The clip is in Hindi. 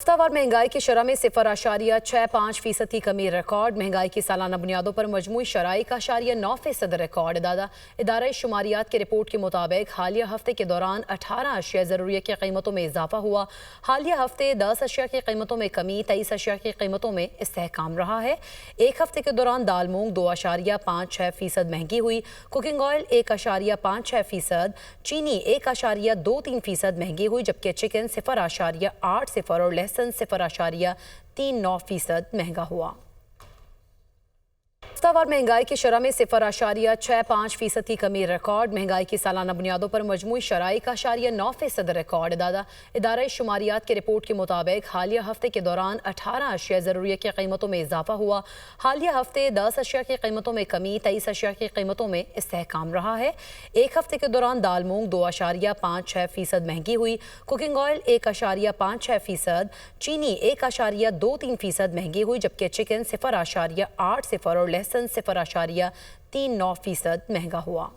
सत्तावार महंगाई की शरह में 0.65% की कमी रिकॉर्ड। महंगाई की सालाना बुनियादों पर मजमूई शरह 1.9% रिकॉर्ड। इदारा शुमारियात की रिपोर्ट के मुताबिक हालिया हफ्ते के दौरान 18 अशिया ज़रूरिया की कीमतों में इजाफा हुआ। हालिया हफ्ते 10 अशिया की कीमतों में कमी, 23 अशिया की कीमतों में इस्तेहकाम रहा है। एक हफ्ते के दौरान दाल मूंग 2.56% महंगी हुई, कुकिंग ऑयल 1.56%, चीनी 1.23% महंगी हुई, जबकि चिकन 0.80 और लहसुन 0.39% महंगा हुआ। सत्तावार महंगाई की शरह में 0.65% की कमी रिकॉर्ड। महंगाई की सालाना बुनियादों पर मजमूई शरह 1.9% रिकॉर्ड। इदारा शुमारियात की रिपोर्ट के मुताबिक हालिया हफ्ते के दौरान 18 अशिया ज़रूरिया की कीमतों में इजाफा हुआ। हालिया हफ्ते 10 अशिया की कीमतों में कमी, 23 अशिया की कीमतों में इस्तेहकाम रहा है। एक हफ्ते के दौरान दाल मूंग 2.56% महंगी हुई, कुकिंग ऑयल 1.56%, चीनी 1.23% महंगी हुई, जबकि चिकन 0.80 और लहसुन 0.39% महंगा हुआ।